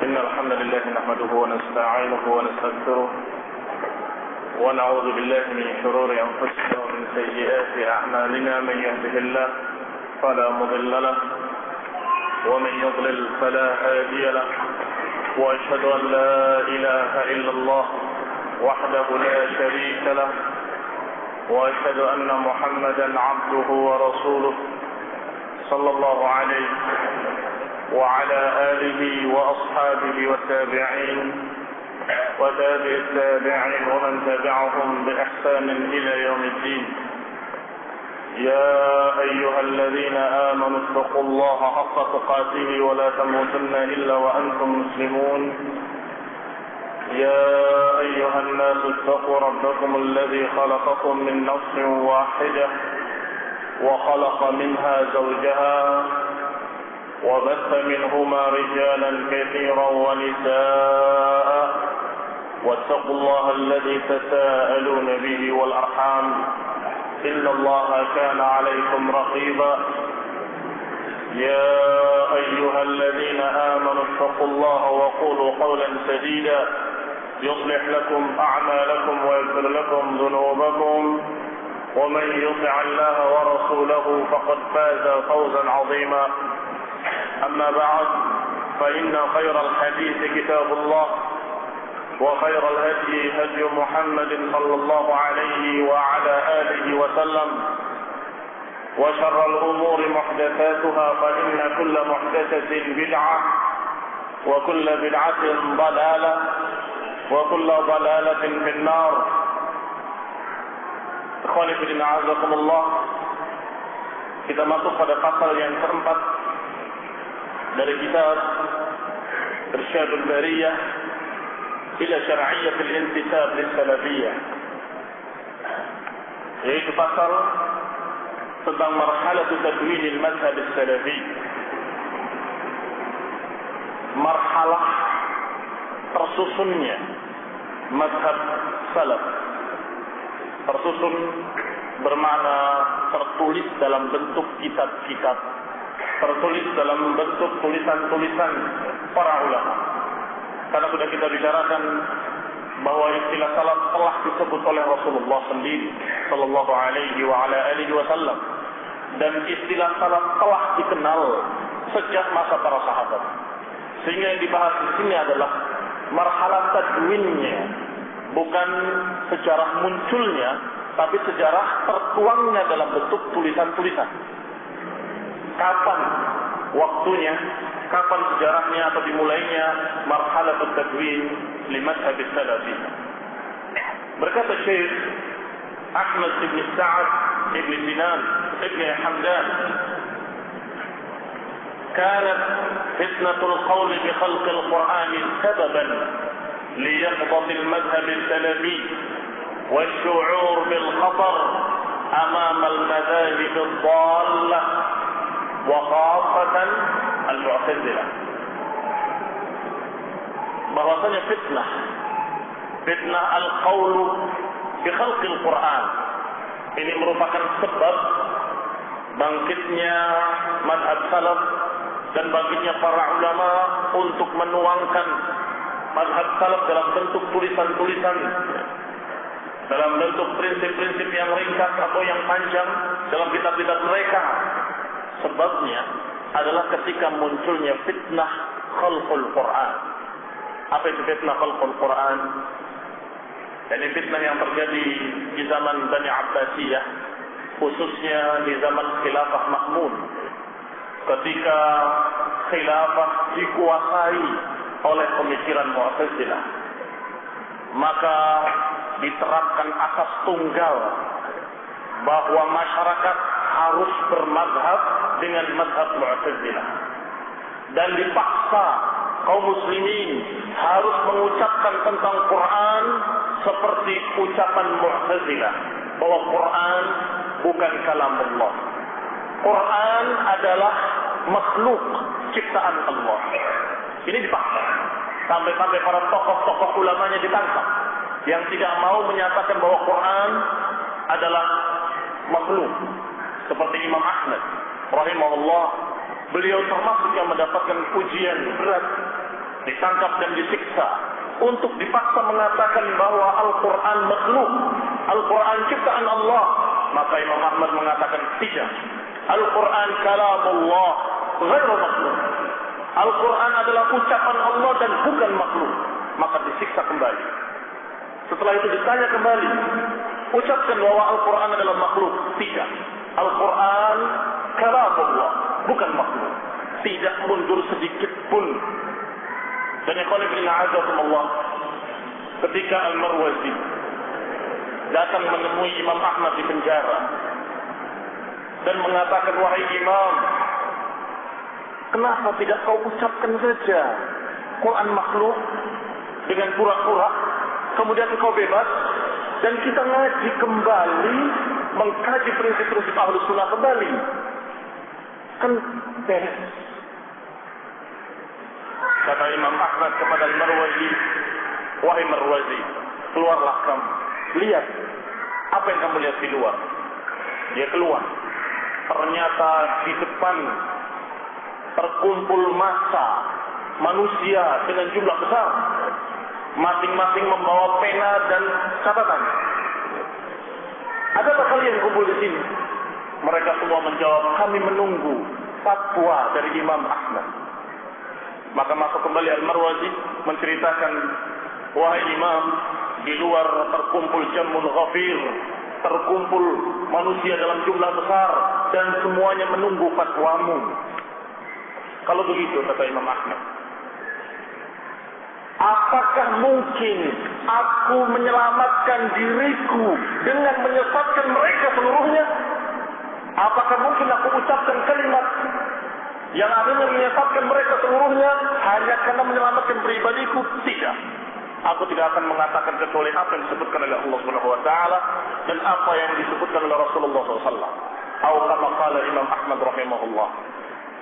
إن الحمد لله نحمده ونستعينه ونستغفره ونعوذ بالله من شرور أنفسنا ومن سيئات أعمالنا. من يهده الله فلا مضل له ومن يضلل فلا هادي له، وأشهد أن لا إله إلا الله وحده لا شريك له، وأشهد أن محمدا عبده ورسوله صلى الله عليه وعلى آله وأصحابه والتابعين وتابع التابعين ومن تبعهم بإحسان إلى يوم الدين. يا أيها الذين آمنوا اتقوا الله حق تقاته ولا تموتن إلا وأنتم مسلمون. يا أيها الناس اتقوا ربكم الذي خلقكم من نفس واحدة وخلق منها زوجها وبث منهما رجالا كثيرا ونساء، واتقوا الله الذي تساءلون به والأرحام إن الله كان عليكم رقيبا. يا أيها الذين آمنوا اتقوا الله وقولوا قولا سديدا يصلح لكم أعمالكم ويغفر لكم ذنوبكم، ومن يطع الله ورسوله فقد فاز فوزا عظيما. أما بعد، فإن خير الحديث كتاب الله، وخير الهدي هدي محمد صلى الله عليه وعلى آله وسلم، وشر الأمور محدثاتها، فإن كل محدثة بدعة وكل بدعة ضلالة وكل ضلالة في النار. Ikhwani fillah, a'azakumullah. Kita masuk pada pasal yang keempat dari kitab Irsyadul Bariyah ila Syar'iyyatil Intisab Lis-Salafiyyah, yaitu pasal tentang marhalah tadwinil madhhab as-salafi, marhalah tersusunnya madhab salaf. Tersusun bermakna tertulis dalam bentuk kitab-kitab, tertulis dalam bentuk tulisan-tulisan para ulama. Karena sudah kita bicarakan bahwa istilah salaf telah disebut oleh Rasulullah sendiri sallallahu alaihi wa ala alihi wasallam, dan istilah salaf telah dikenal sejak masa para sahabat. Sehingga yang dibahas di sini adalah marhalah tadwinnya, bukan sejarah munculnya, tapi sejarah tertuangnya dalam bentuk tulisan-tulisan. Kapan waktunya, kapan sejarahnya atau dimulainya marhalah tadwin li madhhab as-salafi. Berkata Syekh Ahmad bin Sa'ad bin Sinan bin Hamdan, كانت فتنة القول بخلق القرآن سببا ليهبط المذهب السلفي والشعور بالخطر أمام المذاهب الضالة وخاصة المعتزلة. bahwasanya fitnah al-qaul bi khalqil Quran ini merupakan sebab bangkitnya madhab salaf dan bangkitnya para ulama untuk menuangkan madhab salaf dalam bentuk tulisan-tulisan, dalam bentuk prinsip-prinsip yang ringkas atau yang panjang dalam kitab-kitab mereka. Sebabnya adalah ketika munculnya fitnah khalqul Quran. Apa itu fitnah khalqul Quran? Ini fitnah yang terjadi di zaman Bani Abbasiyah, khususnya di zaman Khilafah Ma'mun. Ketika khilafah dikuasai oleh pemikiran Mu'tazilah, maka diterapkan asas tunggal bahwa masyarakat harus bermadhab dengan madhab Mu'tazilah, dan dipaksa kaum muslimin harus mengucapkan tentang Quran seperti ucapan Mu'tazilah, bahwa Quran bukan kalamullah. Quran adalah makhluk ciptaan Allah. Ini dipaksa. Sampai-sampai para tokoh-tokoh ulamanya ditangkap yang tidak mau menyatakan bahwa Quran adalah makhluk. Seperti Imam Ahmad rahimahullah, beliau termasuk yang mendapatkan ujian berat ditangkap dan disiksa untuk dipaksa mengatakan bahwa Al-Quran makhluk, Al-Quran ciptaan Allah, maka Imam Ahmad mengatakan tidak. Al-Quran kalamullah, ghairu makhluk. Al-Quran adalah ucapan Allah dan bukan makhluk. Maka disiksa kembali. Setelah itu ditanya kembali, ucapkan bahwa Al-Quran adalah makhluk. Tidak. Al-Quran kalamullah, bukan makhluk. Tidak mundur sedikit pun. Dan ikhwan fillah a'azakumullah, ketika Al-Marwazi datang menemui Imam Ahmad di penjara dan mengatakan, wahai Imam, kenapa tidak kau ucapkan saja Quran makhluk dengan pura-pura, kemudian kau bebas dan kita ngaji kembali, mengkaji prinsip-prinsip Ahlus Sunnah kembali, kan beres. Kata Imam Ahmad kepada Al-Marwazi, wahai Marwazi, keluarlah kamu, lihat apa yang kamu lihat di luar. Dia keluar, ternyata di depan terkumpul massa manusia dengan jumlah besar, masing-masing membawa pena dan catatan. Adakah kalian kumpul di sini? Mereka semua menjawab, kami menunggu fatwa dari Imam Ahmad. Maka masuk kembali Al-Marwazi menceritakan, wahai Imam, di luar terkumpul jamun ghafir, terkumpul manusia dalam jumlah besar dan semuanya menunggu fatwamu. Kalau begitu, kata Imam Ahmad, apakah mungkin aku menyelamatkan diriku dengan menyesatkan mereka seluruhnya? Apakah mungkin aku ucapkan kalimat yang akhirnya menyesatkan mereka seluruhnya hanya karena menyelamatkan pribadiku? Tidak. Aku tidak akan mengatakan kecuali apa yang disebutkan oleh Allah Subhanahu wa taala dan apa yang disebutkan oleh Rasulullah SAW. Atau kama qala Imam Ahmad rahimahullah,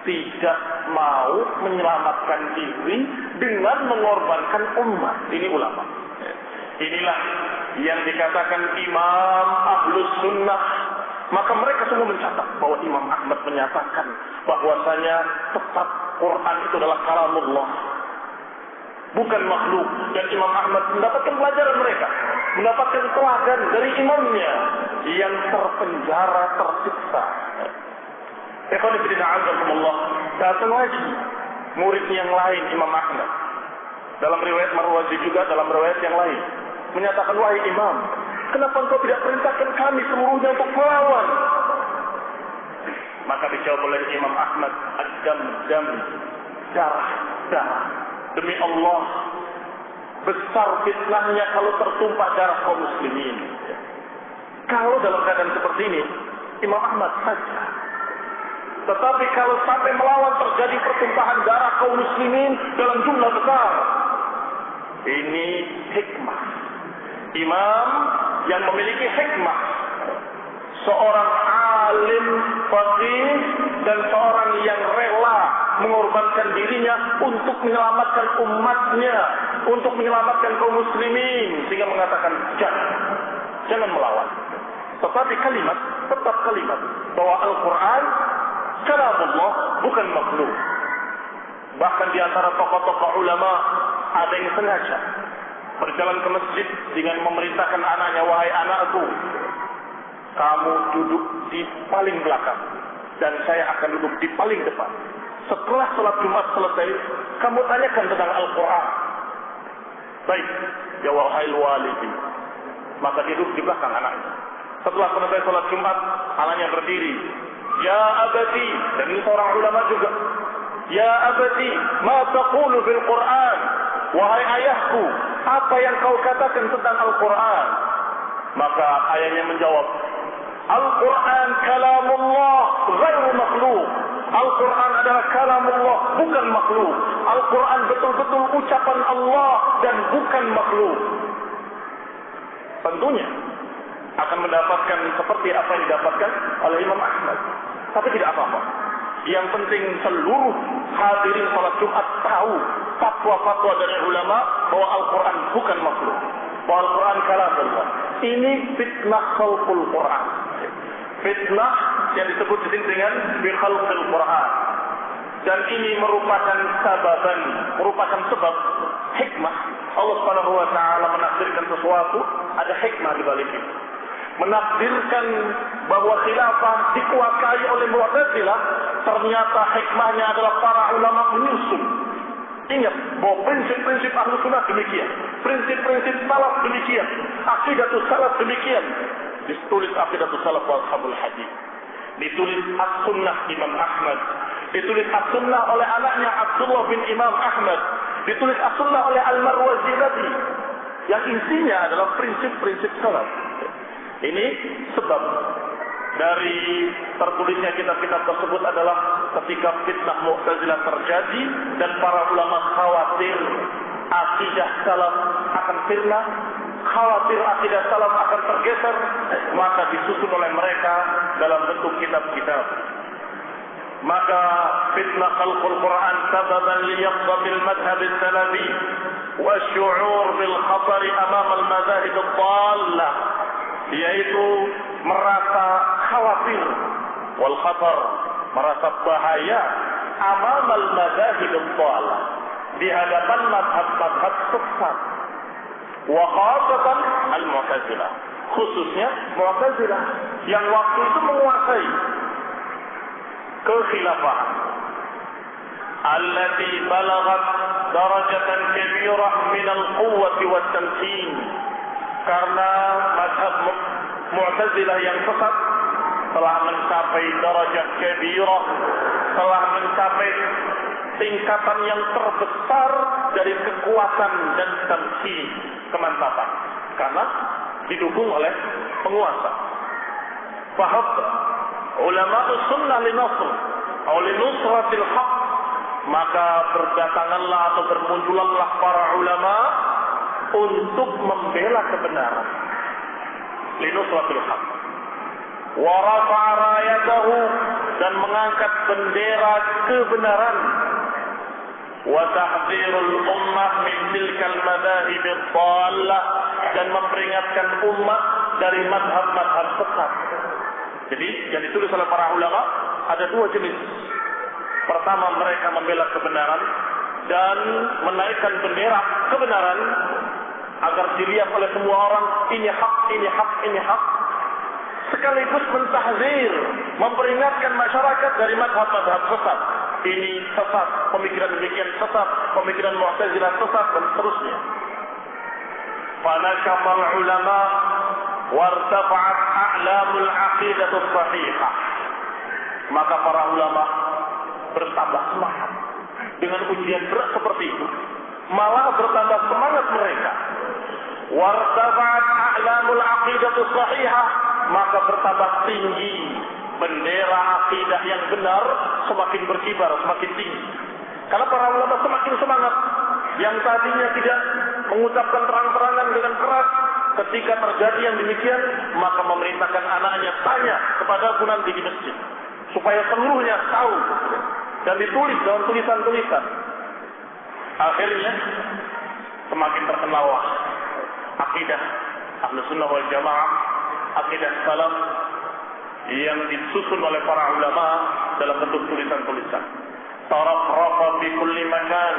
tidak mau menyelamatkan diri dengan mengorbankan umat. Ini ulama. Inilah yang dikatakan Imam Ahlus Sunnah. Maka mereka semua mencatat bahwa Imam Ahmad menyatakan bahwasanya tetap Quran itu adalah kalamullah, bukan makhluk. Dan Imam Ahmad mendapatkan pelajaran mereka, mendapatkan teladan dari imamnya yang terpenjara, tersiksa. Ikhwan fillah a'azakumullah, datang lagi murid yang lain Imam Ahmad. Dalam riwayat Marwazi juga, dalam riwayat yang lain menyatakan, wahai Imam, kenapa engkau tidak perintahkan kami seluruhnya untuk melawan? Maka dijawab oleh Imam Ahmad, ad-dam, darah. Demi Allah, besar fitnahnya kalau tertumpah darah kaum muslimin. Kalau dalam keadaan seperti ini, Imam Ahmad saja. Tetapi kalau sampai melawan terjadi pertumpahan darah kaum muslimin dalam jumlah besar, ini hikmah. Imam yang memiliki hikmah, seorang alim faqih dan seorang yang rela mengorbankan dirinya untuk menyelamatkan umatnya, untuk menyelamatkan kaum muslimin, sehingga mengatakan jangan melawan. Tetapi kalimat, tetap kalimat bahwa Al-Quran kalamullah, bukan makhluk. Bahkan di antara tokoh-tokoh ulama ada yang sengaja berjalan ke masjid dengan memerintahkan anaknya, wahai anakku, kamu duduk di paling belakang dan saya akan duduk di paling depan. Setelah sholat Jumat selesai, kamu tanyakan tentang Al-Quran. Baik, ya wahai walidi. Maka dia duduk di belakang anaknya. Setelah selesai sholat Jumat, anaknya berdiri. Ya abadi, dan ini seorang ulama juga. Ya abadi, ma taqulu bil Quran? Wahai ayahku, apa yang kau katakan tentang Al-Quran? Maka ayahnya menjawab, Al-Quran kalamullah, ghairu makhluk. Al-Quran adalah kalamullah, bukan makhluk. Al-Quran betul-betul ucapan Allah dan bukan makhluk. Tentunya akan mendapatkan seperti apa yang didapatkan oleh Imam Ahmad. Tapi tidak apa-apa. Yang penting seluruh hadirin salat Jumat tahu fatwa-fatwa dari ulama bahwa Al-Quran bukan makhluk, bahwa Al-Quran kalamullah. Ini fitnah khalqul Quran. Fitnah yang disebut di sini dengan bi khalqil Quran. Dan ini merupakan sebab hikmah. Allah Subhanahu wa taala menakdirkan sesuatu, ada hikmah di balik itu. Menakdirkan bahwa khilafah dikuasai oleh Mu'tazilah, ternyata hikmahnya adalah para ulama menyusun. Ingat bahwa prinsip-prinsip ahlu sunnah demikian, prinsip-prinsip salaf demikian, aqidatus salaf demikian. Ditulis aqidatus salaf wal ashabul hadis, ditulis as-sunnah Imam Ahmad, ditulis as-sunnah oleh anaknya Abdullah bin Imam Ahmad, ditulis as-sunnah oleh Al-Marwazi tadi, yang isinya adalah prinsip-prinsip salaf. Ini sebab dari tertulisnya kitab-kitab tersebut adalah ketika fitnah Mu'tazilah terjadi dan para ulama khawatir akidah salaf akan sirna, khawatir akidah salaf akan tergeser, maka disusun oleh mereka dalam bentuk kitab-kitab. Maka fitnah khalqul Quran sababan liyaqdabil madhhab as-salafi wa syu'ur bil khatar amam al-madahib ad-dhallah, yaitu merasa khawatir wal khatar, merasa bahaya amam al-madahib ad-dhallah, di hadapan madhab-madhab sesat, wa khasatan al-Mu'tazilah, khususnya Mu'tazilah yang waktu itu menguasai kekhilafahan, allati balaghat darajatan kabirah min al-quwwati wat-tamkin, karena mazhab Mu'tazilah yang sesat telah mencapai darajat kabirah, telah mencapai tingkatan yang terbesar dari kekuatan dan tamkin, kemantapan, karena didukung oleh penguasa. Fahab ulama sunnah linasr atau linusratil haq, maka berdatanganlah atau bermunculanlah para ulama untuk membela kebenaran, linusratil haq, wa rafa'a rayatahu, dan mengangkat bendera kebenaran, wa tahdhirul ummah min tilkal madahib ad-dhallah, dan memperingatkan umat dari mazhab-mazhab sesat. Jadi yang ditulis oleh para ulama ada dua jenis. Pertama, mereka membela kebenaran dan menaikkan bendera kebenaran agar dilihat oleh semua orang, ini hak, ini hak, ini hak. Sekaligus mentahzir, memperingatkan masyarakat dari mazhab-mazhab sesat. Ini sesat, pemikiran demikian sesat, pemikiran Mu'tazilah sesat, dan seterusnya. Fanashamal ulama wartafa'at a'lamul aqidatus sahihah, maka para ulama bertambah semangat dengan ujian berat seperti itu, malah bertambah semangat mereka. Wartafa'at a'lamul aqidatus sahihah, maka bertambah tinggi bendera akidah yang benar, semakin berkibar, semakin tinggi. Karena para ulama semakin semangat. Yang tadinya tidak mengucapkan terang-terangan dengan keras, ketika terjadi yang demikian, maka memerintahkan anaknya tanya kepada aku nanti di masjid, supaya seluruhnya tahu dan ditulis dalam tulisan-tulisan. Akhirnya semakin terkenallah akidah Ahlus Sunnah wal Jamaah, akidah salaf yang disusun oleh para ulama dalam bentuk tulisan-tulisan. Tarafrafa bi kulli makan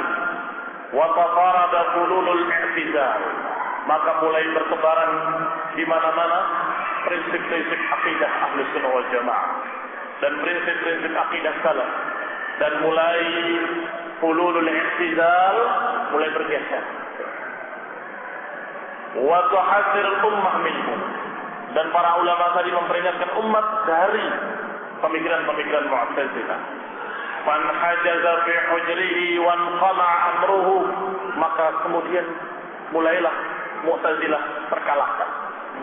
wa tafarada hululul i'tidal, maka mulai bertebaran di mana-mana prinsip-prinsip akidah Ahlus Sunnah wal Jamaah dan prinsip-prinsip akidah salaf, dan mulai hululul i'tidal, mulai bergeser. Wa tuhadzirul ummah minhum, dan para ulama tadi memperingatkan umat dari pemikiran-pemikiran Mu'tazilah. Fanhajaza fi hujrihi wa anqama'a amruhu, maka kemudian mulailah Mu'tazilah terkalahkan.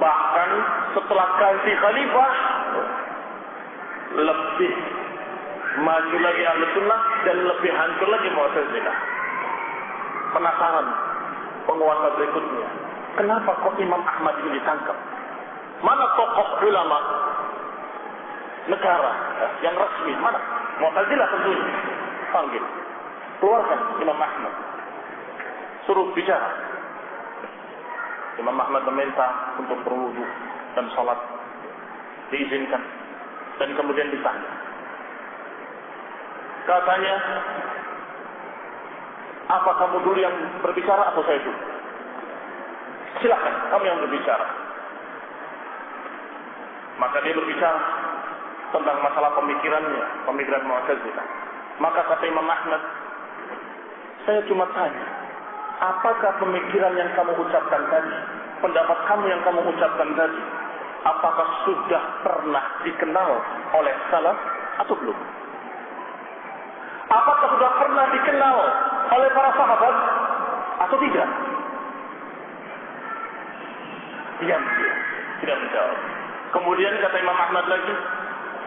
Bahkan setelah ganti khalifah, lebih maju lagi Ahlus Sunnah dan lebih hancur lagi Mu'tazilah. Penasaran penguasa berikutnya, kenapa kok Imam Ahmad ini ditangkap? Mana tokoh ulama negara yang resmi? Mana? Mu'tazilah tentunya. Panggil, keluarkan Imam Ahmad, suruh bicara. Imam Ahmad meminta untuk berwudu dan sholat, diizinkan, dan kemudian ditanya, Katanya, apa kamu dulu yang berbicara atau saya dulu? Silakan, kamu yang berbicara. Maka dia berbicara tentang masalah pemikirannya, pemikiran Mu'tazilah. Maka kata Imam Ahmad, saya cuma tanya, apakah pemikiran yang kamu ucapkan tadi, pendapat kamu yang kamu ucapkan tadi, apakah sudah pernah dikenal oleh salaf atau belum? Apakah sudah pernah dikenal oleh para sahabat atau tidak? Diam dia, tidak menjawab. Kemudian kata Imam Ahmad lagi,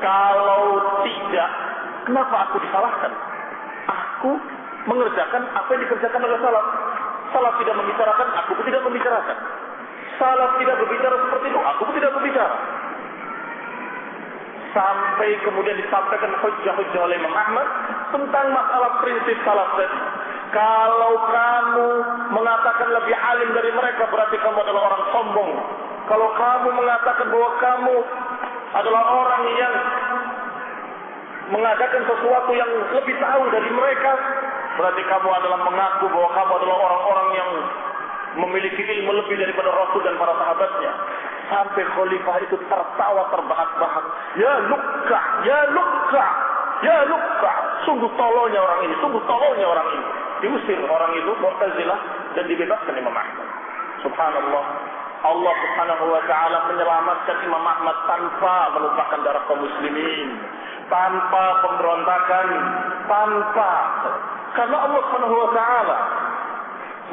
kalau tidak, kenapa aku disalahkan? Aku mengerjakan apa yang dikerjakan oleh salaf. Salaf tidak membicarakan, aku pun tidak membicarakan. Salaf tidak berbicara seperti itu, aku pun tidak berbicara. Sampai kemudian disampaikan hujjah-hujjah oleh Imam Ahmad tentang masalah prinsip salaf tadi. Kalau kamu mengatakan lebih alim dari mereka, berarti kamu adalah orang sombong. Kalau kamu mengatakan bahwa kamu adalah orang yang mengadakan sesuatu yang lebih tahu dari mereka, berarti kamu adalah mengaku bahwa kamu adalah orang-orang yang memiliki ilmu lebih daripada Rasul dan para sahabatnya. Sampai khalifah itu tertawa terbahak-bahak. Ya lukka, ya lukka, ya lukka. Sungguh tololnya orang ini, sungguh tololnya orang ini. Diusir orang itu, Mu'tazilah, dan dibebaskan Imam Ahmad. Subhanallah. Allah subhanahu wa ta'ala menyelamatkan Imam Ahmad tanpa menumpahkan darah kaum muslimin. Tanpa pemberontakan. Tanpa. Karena Allah subhanahu wa ta'ala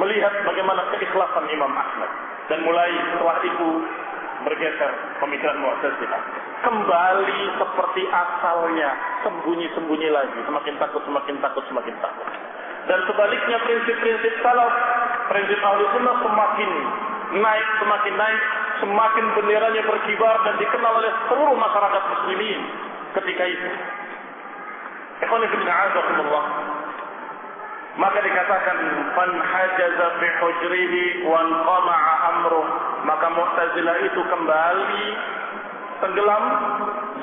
melihat bagaimana keikhlasan Imam Ahmad. Dan mulai setelah itu bergeser pemikiran Mu'tazilah. Kembali seperti asalnya. Sembunyi-sembunyi lagi. Semakin takut, semakin takut, semakin takut. Dan sebaliknya prinsip-prinsip salaf, prinsip ahli sunnah semakin naik, semakin naik, semakin benderanya berkibar dan dikenal oleh seluruh masyarakat muslimin ketika itu. Ikhwan fillah azakumullah. Maka dikatakan fan hajaza fi hujrihi wa qama'a amruh, maka Mu'tazilah itu kembali tenggelam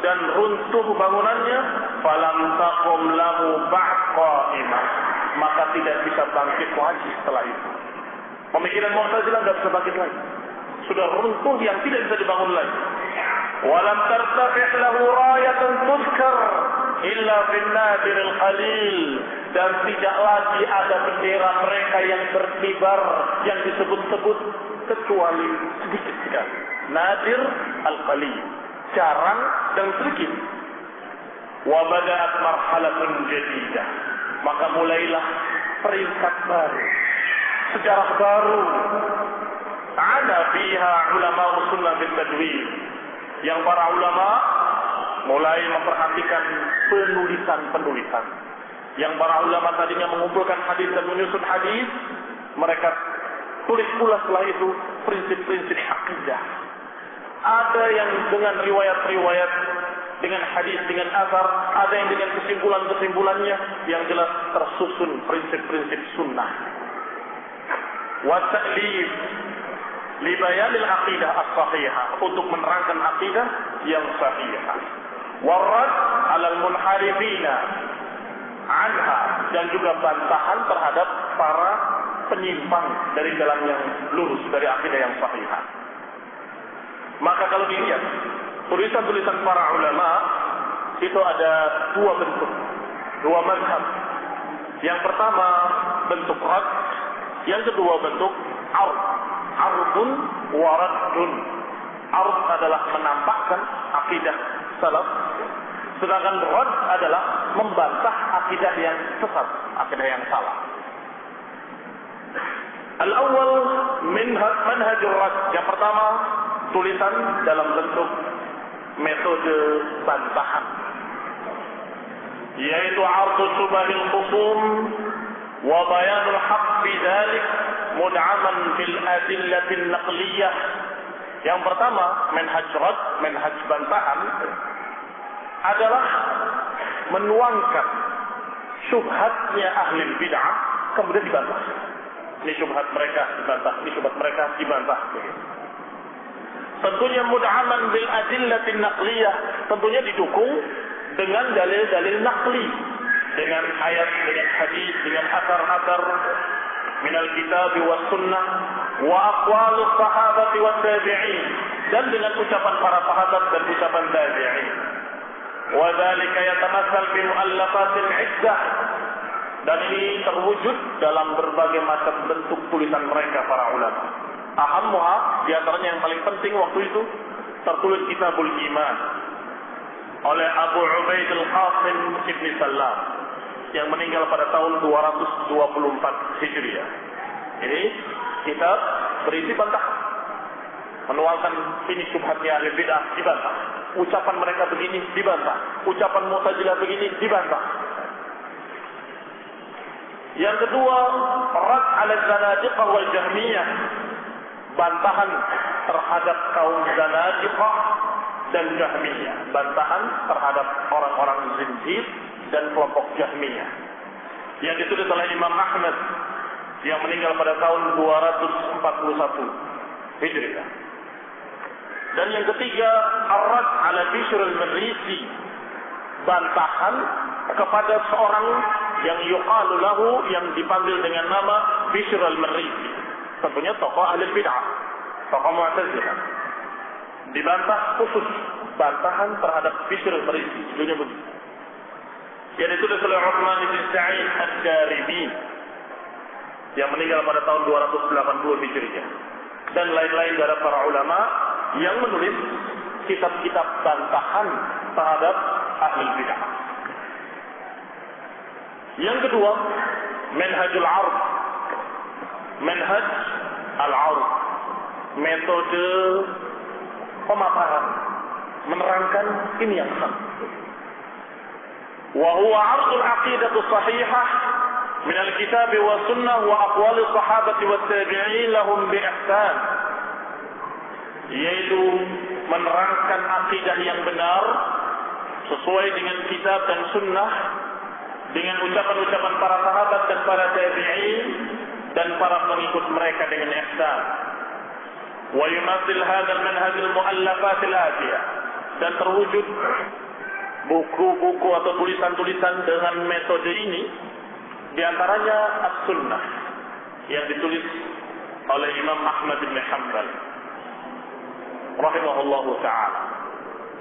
dan runtuh bangunannya, falam taqum lahu ba'qa'imah, maka tidak bisa bangkit lagi setelah itu. Pemikiran Mu'tazilah tidak bisa bangkit lagi, sudah runtuh yang tidak bisa dibangun lagi. Walam tartafi' lahu rayatan tudkar illa fil nadiril qalil, dan tidak lagi ada bendera mereka yang berkibar yang disebut-sebut kecuali sedikit sekali. Nadir al-qalil, jarang dan sedikit. Wa bada'at marhalatun jadidah, maka mulailah peringkat baru, sejarah baru. Ada fiha ulama sunnah bil tadwin, yang para ulama mulai memperhatikan penulisan-penulisan. Yang para ulama tadinya mengumpulkan hadis dan menyusun hadis, mereka tulis pula setelah itu prinsip-prinsip akidah. Ada yang dengan riwayat-riwayat, dengan hadis, dengan asar, ada yang dengan kesimpulan-kesimpulannya, yang jelas tersusun prinsip-prinsip sunnah. Wa ta'lif li bayanil aqidah as-sahihah, untuk menerangkan akidah yang sahihah. Warad 'alal munharifina anha, dan juga bantahan terhadap para penyimpang dari jalan yang lurus, dari akidah yang sahihah. Maka kalau dilihat tulisan-tulisan para ulama itu ada dua bentuk, dua mazhab. Yang pertama bentuk rad, yang kedua bentuk ard. Ardun wa raddun. Ard adalah menampakkan akidah salaf, sedangkan rad adalah membantah akidah yang sesat, akidah yang salah. Al-awwal manhajur rad. Yang pertama tulisan dalam bentuk metode bantahan, yaitu ardu subahil khusum wa bayanul haqq bidzalik mud'aman bil adillatin naqliyah. Yang pertama manhaj rad, manhaj bantahan, adalah menuangkan syubhatnya ahli bid'ah kemudian dibantah. Ini syubhat mereka dibantah, ini syubhat mereka dibantah. Tentunya mud'aman bil adillatin naqliyah, tentunya didukung dengan dalil-dalil naqli, dengan ayat, dengan hadis, dengan asar-asar minal kitab wa sunnah wa aqwalu sahabati wa tabi'in, dan dengan ucapan para sahabat dan ucapan tabi'in. Wa dzalika yatamassal bi mu'allafatil 'iddah, dan ini terwujud dalam berbagai macam bentuk tulisan mereka para ulama. Ahammuha, di antaranya yang paling penting waktu itu tertulis Kitabul Iman oleh Abu Ubaid al-Qasim Ibn Salam yang meninggal pada tahun 224 Hijriah. Ini kitab berisi bantah, menuangkan ini syubhatnya ahli bid'ah, dibantah. Ucapan mereka begini, dibantah. Ucapan Mu'tazilah begini, dibantah. Yang kedua, rad 'ala zanadiqah wal jahmiyah, bantahan terhadap kaum zanadiqah dan jahmiyah, bantahan terhadap orang-orang zindiq dan kelompok jahmiyah, yang ditulis oleh Imam Ahmad yang meninggal pada tahun 241 Hijriah. Dan yang ketiga, ar-rad 'ala Bishr al-Marisi, bantahan kepada seorang yang yuqalu lahu, yang dipanggil dengan nama Bishr al-Marisi, tentunya tokoh ahli bid'ah, tokoh Mu'tazilah. Dibantah khusus bantahan terhadap Bishr al-Marisi, judulnya begitu. Yang ditulis oleh Uthman bin Sa'id ad-Daribi yang meninggal pada tahun 280 Hijriah, dan lain-lain dari para ulama yang menulis kitab-kitab bantahan terhadap ahli bid'ah. Yang kedua, manhajul 'ard, manhaj al-'ard, metode pemaparan, menerangkan ini yang hak. Wa huwa 'ardul aqidatu shahihah min al-kitab wa sunnah wa aqwali sahabati wa tabi'in lahum bi ihsan, yaitu menerangkan akidah yang benar sesuai dengan kitab dan sunnah, dengan ucapan-ucapan para sahabat dan para tabi'in dan para pengikut mereka dengan ihsan. Wa yumathil hadzal manhaj al-mu'allafat al-atiyah, dan terwujud buku-buku atau tulisan-tulisan dengan metode ini, di antaranya As-Sunnah yang ditulis oleh Imam Ahmad bin Hanbal rahimahullahu ta'ala.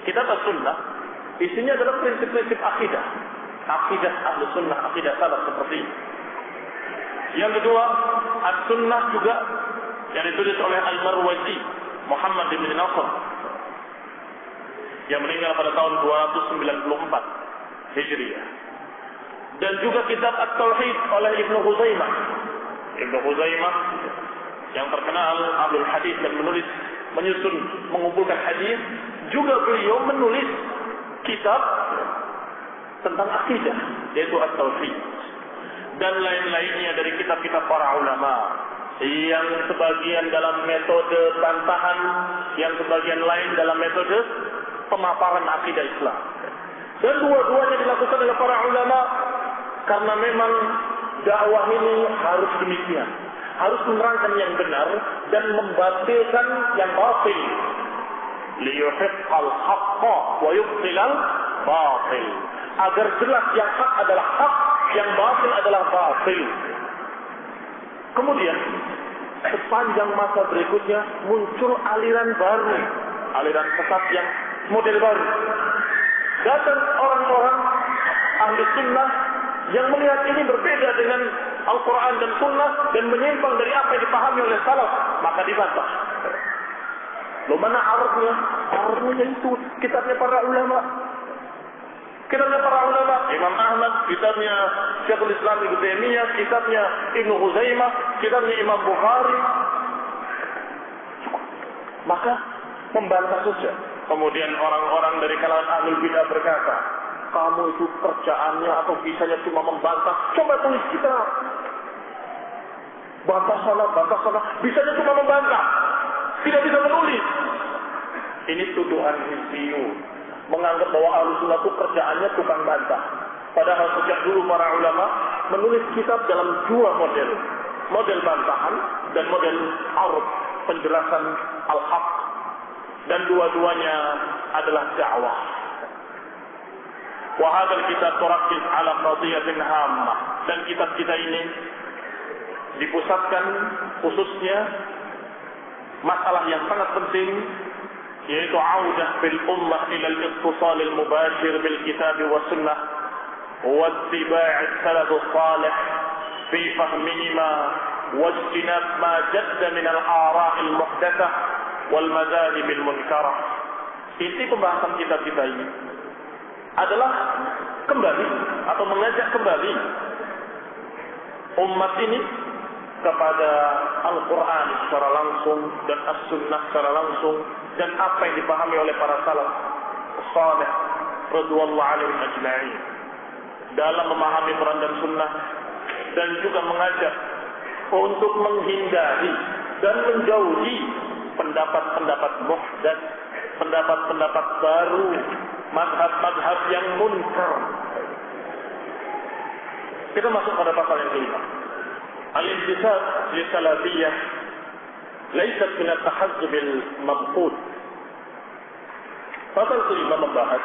Kitab As-Sunnah isinya adalah prinsip-prinsip akidah, akidah ahli sunnah, akidah salaf seperti ini. Yang kedua, As-Sunnah juga yang ditulis oleh Al-Marwazi Muhammad bin Nasr yang meninggal pada tahun 294 Hijriah. Dan juga kitab At-Tauhid oleh Ibnu Huzaimah. Ibnu Huzaimah yang terkenal Ahlul Hadis dan menyusun, mengumpulkan hadis, juga beliau menulis kitab tentang akidah, yaitu At-Tauhid, dan lain-lainnya dari kitab-kitab para ulama, yang sebagian dalam metode bantahan, yang sebagian lain dalam metode pemaparan akidah Islam. Dan dua-duanya dilakukan oleh para ulama karena memang dakwah ini harus demikian, harus menerangkan yang benar dan membatilkan yang batil. Liyuhiqqal haqqa wa yubtilal batil, agar jelas yang hak adalah hak, yang batil adalah batil. Kemudian sepanjang masa berikutnya muncul aliran baru, aliran sesat yang model baru. Datang orang-orang ahli sunnah yang melihat ini berbeda dengan Al-Quran dan Sunnah dan menyimpang dari apa yang dipahami oleh salaf, maka dibantah. Loh, mana arahnya? Arahnya itu kitabnya para ulama. Kitabnya para ulama, Imam Ahmad, kitabnya Syekhul Islam Ibnu Taimiyah, kitabnya Ibnu Huzaimah, kitabnya Imam Bukhari. Maka membantah saja. Kemudian orang-orang dari kalangan ahlul bidah berkata, kamu itu kerjaannya atau bisanya cuma membantah. Coba tulis kitab. Bantah sana. Bisanya cuma membantah. Tidak bisa menulis. Ini tuduhan hizbiyun. Menganggap bahwa Ahlussunnah itu kerjaannya tukang bantah. Padahal sejak dulu para ulama menulis kitab dalam dua model. Model bantahan dan model arud, penjelasan al-haq. Dan dua-duanya adalah dakwah. Wa hadzal kitab turakkis ala qadiyatin hammah. Dan kitab kita ini dipusatkan khususnya masalah yang sangat penting, yaitu audah bil ummah ila al-ittisal al-mubashir bil kitab wa sunnah wa ittiba' as-salaf as-salih fi fahmihima wa ijtinab ma jadda min al-ara' al-muhdatsah wal madahib al-munkarah. Inti pembahasan kitab kita ini adalah kembali atau mengajak kembali umat ini kepada Al-Quran secara langsung dan As-Sunnah secara langsung, dan apa yang dipahami oleh para salaf salih radhiyallahu alaihim ajma'in dalam memahami Quran dan Sunnah, dan juga mengajak untuk menghindari dan menjauhi pendapat-pendapat muhdats, pendapat-pendapat baru, mazhab-mazhab yang munkar. Kita masuk pada pasal yang kelima. Al-intisab li salafiyah laysat min at-tahazzub al-mabqut. Pasal kelima membahas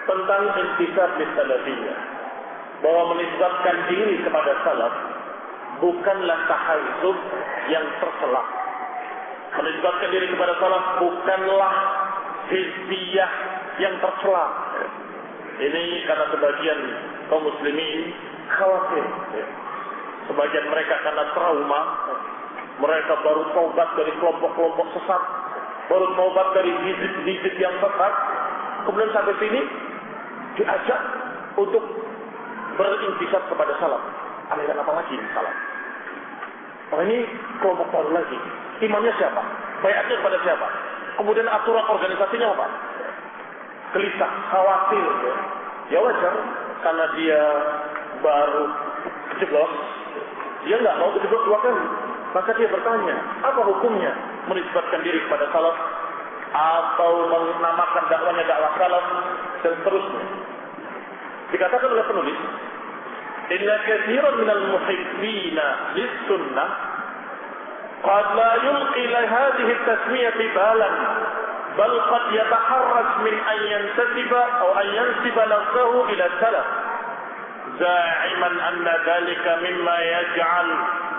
tentang intisab li salafiyah, bahwa menisbatkan diri kepada salaf bukanlah tahazzub yang tercela. Menisbatkan diri kepada salaf bukanlah hizbiyah yang tercela. Ini karena sebagian kaum muslimin khawatir. Sebagian mereka karena trauma, mereka baru taubat dari kelompok-kelompok sesat, baru taubat dari hizib-hizib yang sesat, kemudian sampai sini diajak untuk berintisab kepada salaf. Aliran apa lagi ini salaf? Oh, ini kelompok baru lagi. Imannya siapa? Bayatnya kepada siapa? Kemudian aturan organisasinya apa? Gelisah, khawatir. Ya wajar, karena dia baru kejeblos, dia nggak mau kejeblos dua kali. Maka dia bertanya, apa hukumnya menisbatkan diri kepada salaf atau menamakan dakwanya dakwah salaf dan seterusnya. Dikatakan oleh penulis, inna katsiran minal muhibbina lis-sunnah qad la yulqi li hadhihi at-tasmiyati balan bal qad yataharraj min an yantasiba aw an yansiba nafsahu ila salaf za'iman anna dhalika mimma yaj'al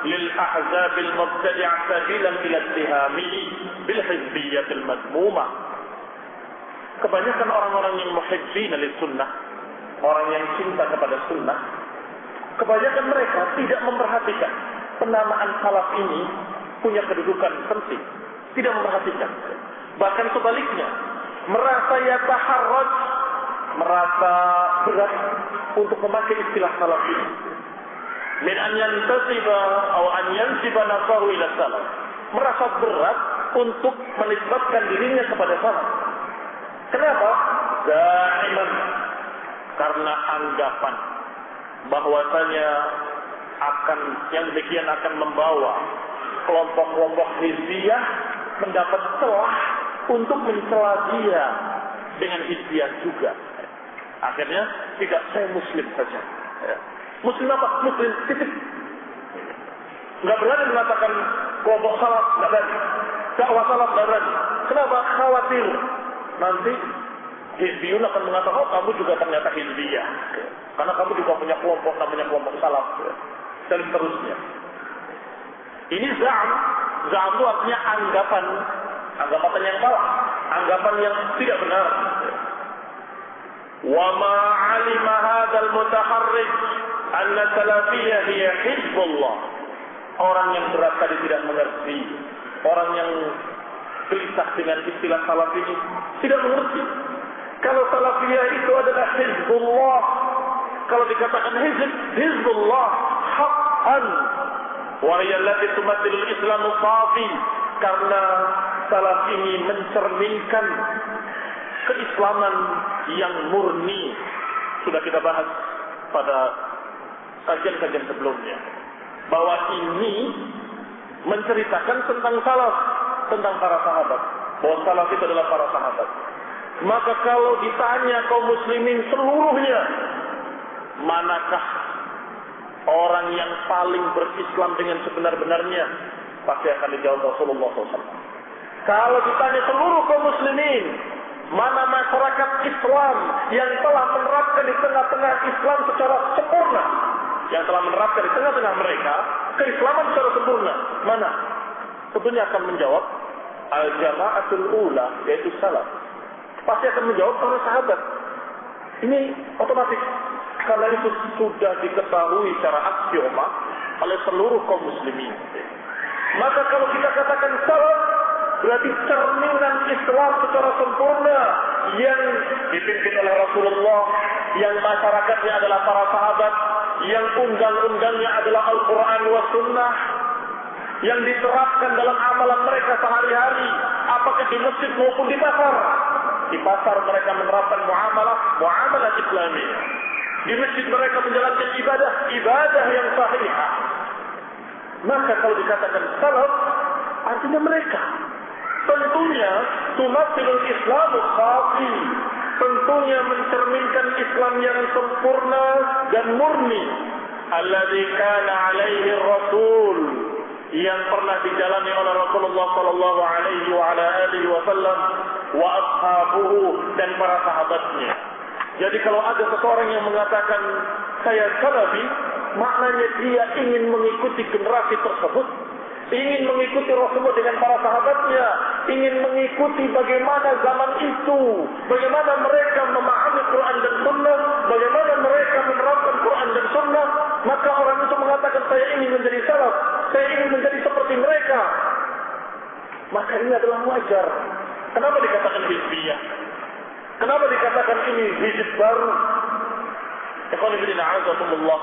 lil ahzab al-mubtadi'ah sabilan ila ittihamihi bil hizbiyyah al-madmumah. Kebanyakan orang-orang yang muhibbina lis-sunnah, orang yang cinta kepada sunnah, kebanyakan mereka tidak memperhatikan penamaan salaf ini punya kedudukan penting, tidak memperhatikan. Bahkan sebaliknya, merasa yataharraj, merasa berat untuk memakai istilah salaf ini. Min an yantasiba atau an yansiba nafsahu ila salaf. Merasa berat untuk menisbatkan dirinya kepada salaf. Kenapa? Da'iman, karena anggapan bahwasanya akan yang demikian akan membawa kelompok-kelompok hizbiyah mendapat celah untuk mencela dia dengan hizbiyah juga. Akhirnya tidak, saya muslim saja. Muslim apa? Muslim titik. Nggak berani mengatakan kelompok salaf, nggak berani. Dakwah salaf nggak berani. Kenapa? Khawatir nanti hizbiyun akan mengatakan, oh kamu juga ternyata hizbiyah, karena kamu juga punya kelompok namanya kelompok salaf, dan seterusnya. Ini za'am itu artinya anggapan yang salah, anggapan yang tidak benar. Wa ma 'alima hadzal mutaharrij anna salafiyah hiya hizbullah. Orang yang berat tadi tidak mengerti, orang yang gelisah dengan istilah salaf ini tidak mengerti. Kalau salafiyah itu adalah hizbullah, kalau dikatakan hizbullah haqqan, wa hiya allati tumathilul Islam safi, karena salaf ini mencerminkan keislaman yang murni. Sudah kita bahas pada kajian-kajian sebelumnya bahwa ini menceritakan tentang salaf, tentang para sahabat, bahwa salaf itu adalah para sahabat. Maka kalau ditanya kaum muslimin seluruhnya, manakah orang yang paling berislam dengan sebenar-benarnya, pasti akan dijawab Rasulullah SAW. Kalau ditanya seluruh kaum muslimin, Mana masyarakat Islam yang telah menerapkan di tengah-tengah Islam secara sempurna, yang telah menerapkan di tengah-tengah mereka keislaman secara sempurna? Mana? Tentunya akan menjawab al-jama'atul ula, yaitu salaf. Pasti akan menjawab para sahabat. Ini otomatis, karena itu sudah diketahui secara aksioma oleh seluruh kaum muslimin. Maka kalau kita katakan salaf, berarti cerminan Islam secara sempurna yang dipimpin oleh Rasulullah, yang masyarakatnya adalah para sahabat, yang undang-undangnya adalah Al-Quran wa Sunnah, yang diterapkan dalam amalan mereka sehari-hari, apakah di masjid maupun di pasar. Di pasar mereka menerapkan muamalah Islamiyah. Di masjid mereka menjalankan ibadah yang sahihah. Maka kalau dikatakan salaf, artinya mereka. Tentunya tumathilul Islamul khafi, tentunya mencerminkan Islam yang sempurna dan murni, alladzi kana alaihi rasul, yang pernah dijalani oleh Rasulullah sallallahu alaihi wa ala alihi wasallam wa ashabuhu, dan para sahabatnya. Jadi kalau ada seseorang yang mengatakan saya salafi, maknanya dia ingin mengikuti generasi tersebut, ingin mengikuti Rasulullah dengan para sahabatnya, ingin mengikuti bagaimana zaman itu, bagaimana mereka memahami Quran dan Sunnah, bagaimana mereka menerapkan Quran dan Sunnah. Maka orang itu mengatakan saya ingin menjadi salaf, saya ingin menjadi seperti mereka. Maka ini adalah wajar. Kenapa dikatakan hizbiyah? Kenapa dikatakan ini hizb baru? Ikhwan fillah a'azakumullah,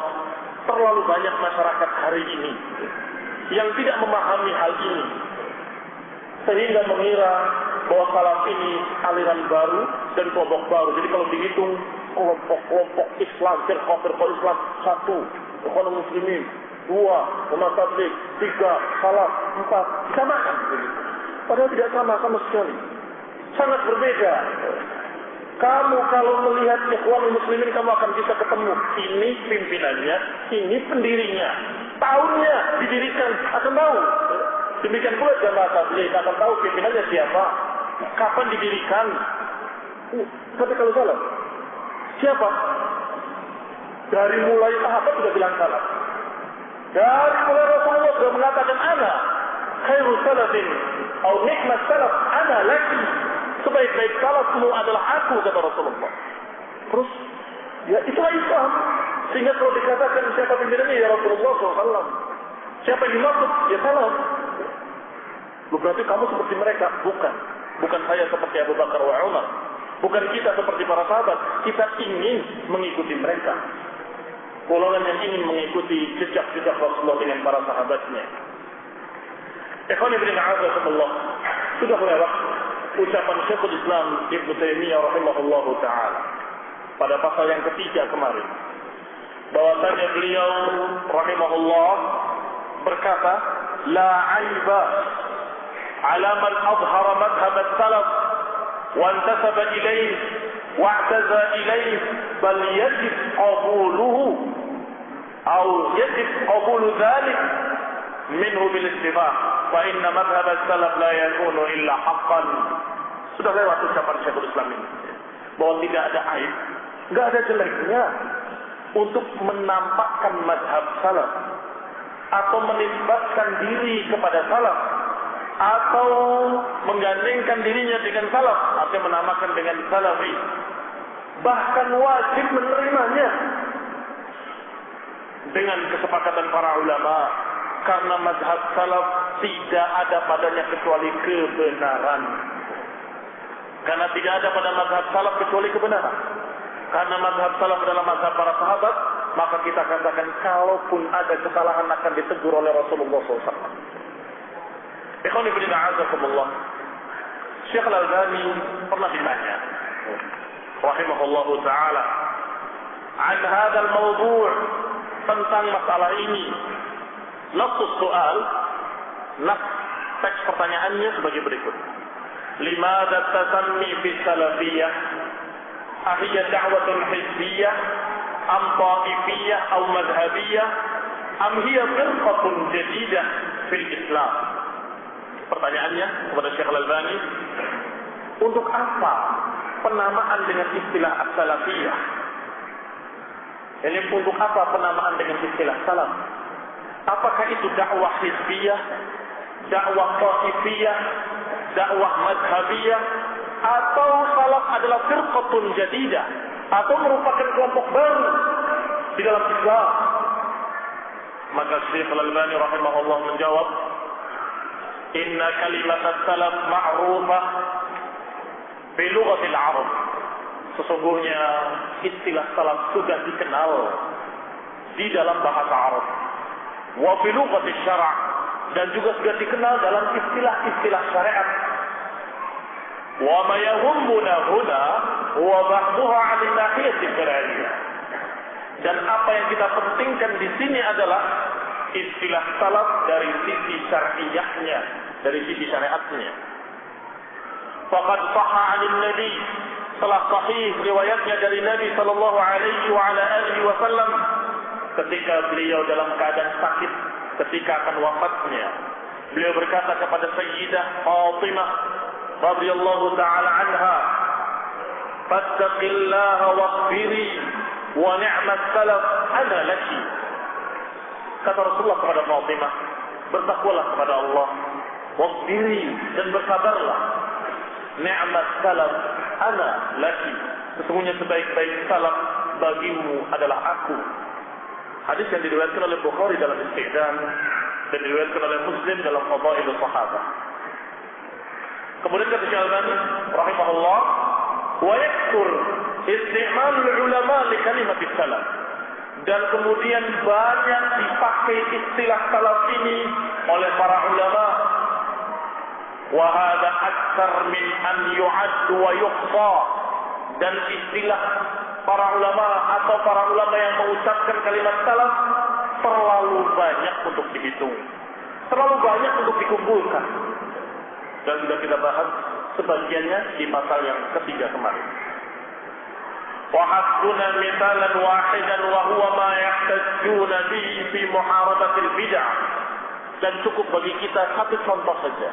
terlalu banyak masyarakat hari ini yang tidak memahami hal ini, sehingga mengira bahwa salaf ini aliran baru dan kelompok baru. Jadi kalau dihitung kelompok Islam, firqah Islam 1, ikhwan muslimin 2, umat tabligh 3, salaf 4, disamakan. Padahal tidak sama sekali, sangat berbeda. Kamu kalau melihat ikhwan muslimin, kamu akan bisa ketemu ini pimpinannya, ini pendirinya, tahunnya didirikan, akan tahu. Demikian pula jamaah tabligh akan tahu pimpinannya siapa, kapan didirikan. Tapi kalau salaf, siapa? Dari mulai sahabat sudah bilang salaf. Dari mulai Rasulullah sudah mengatakan ana khairu salafin atau nikmat salaf ana laki. Sebaik-baik salafmu adalah aku, kata Rasulullah. Terus, ya itulah Islam. Sehingga kalau dikatakan siapa pimpinannya, ya Rasulullah SAW. Siapa yang dimaksud? Ya salaf. Berarti kamu seperti mereka? Bukan. Bukan saya seperti Abu Bakar wa Umar. Bukan kita seperti para sahabat. Kita ingin mengikuti mereka. Golongan yang ingin mengikuti jejak-jejak Rasulullah dengan para sahabatnya. Ikhwan ibn a'azakumullah, sudah lewat ucapan Syekhul Islam Ibnu Taimiyah rahimahullahu taala pada pasal yang ketiga kemarin, bahwasanya beliau rahimahullah berkata, la aiba ala man adhara madhhab as-salaf wa intasaba ilayhi wa i'taza ilayhi, bal yajib qabuluhu aw yajib qabulu dhalik minhu bil istibah, fa inna madhhab as-salaf la yakunu illa haqqan. Sudah lewat ucapan Syekhul Islam ini, bahwa tidak ada aib, enggak ada jeleknya untuk menampakkan madhab salaf, atau menisbatkan diri kepada salaf, atau menggandengkan dirinya dengan salaf, atau menamakan dengan salafi. Bahkan wajib menerimanya dengan kesepakatan para ulama, karena mazhab salaf tidak ada padanya kecuali kebenaran. Karena tidak ada pada mazhab salaf kecuali kebenaran. Karena mazhab salaf adalah mazhab para sahabat, maka kita katakan kalaupun ada kesalahan akan ditegur oleh Rasulullah SAW. Ikhwan ibn a'azakumullah, Syekh Al-Albani pernah ditanya rahimahullahu ta'ala an hadzal mawdu' tentang masalah ini. Nafsus soal, teks pertanyaannya sebagai berikut. Limadha tasammi bis salafiyah? Ahiyya da'watun hizbiyah am ta'ifiyah aw madhhabiyah am hiya firqatun jadidah fil Islam? Pertanyaannya kepada Syekh Al-Albani, untuk apa penamaan dengan istilah as-salafiyah. Ini untuk apa penamaan dengan istilah salaf? Apakah itu dakwah hizbiyah, dakwah taifiyah, dakwah madhabiyah, atau salaf adalah firqatun jadidah, atau merupakan kelompok baru di dalam Islam? Maka Syekh Al-Albani rahimahullah menjawab, inna kalimat as-salaf ma'rufah fi lughatil Arab. Sesungguhnya istilah salaf sudah dikenal di dalam bahasa Arab. Wa fi lughatil syara', dan juga sudah dikenal dalam istilah-istilah syariat. Wa ma yahummuna huna wa bahduha 'ala an-nahiyati syar'iyyah. Dan apa yang kita pentingkan di sini adalah istilah salaf dari sisi syar'iyyahnya, dari sisi syariatnya. Faqad sahha 'anil nabi, telah sahih riwayatnya dari Nabi sallallahu alaihi wa ala alihi wasallam ketika beliau dalam keadaan sakit, ketika akan wafatnya, beliau berkata kepada Sayyidah Fatimah radhiyallahu taala anha, fattaqillaha wasbiri wa ni'mat salaf ana laki. Kata Rasulullah kepada Fatimah, bertakwalah kepada Allah, wasbiri, dan bersabarlah, ni'mat salaf ana laki, sesungguhnya sebaik-baik salaf bagimu adalah aku. Hadis yang diriwayatkan oleh Bukhari dalam Istiqdan dan diriwayatkan oleh Muslim dalam Fadailus Sahabah. Kemudian kata Syekh Al-Albani rahimahullah, wa yakthur isti'mal ulama li kalimat salaf, dan kemudian banyak dipakai istilah salaf ini oleh para ulama. Wa hadha aktsar min an yu'ad wa yuhsa, dan istilah para ulama atau para ulama yang mengucapkan kalimat salaf terlalu banyak untuk dihitung, terlalu banyak untuk dikumpulkan, dan sudah kita bahas sebagiannya di pasal yang ketiga kemarin. Wa hasbuna mithalan wahidan wa huwa ma yahtajuna bihi fi muharabatil bid'ah, dan cukup bagi kita satu contoh saja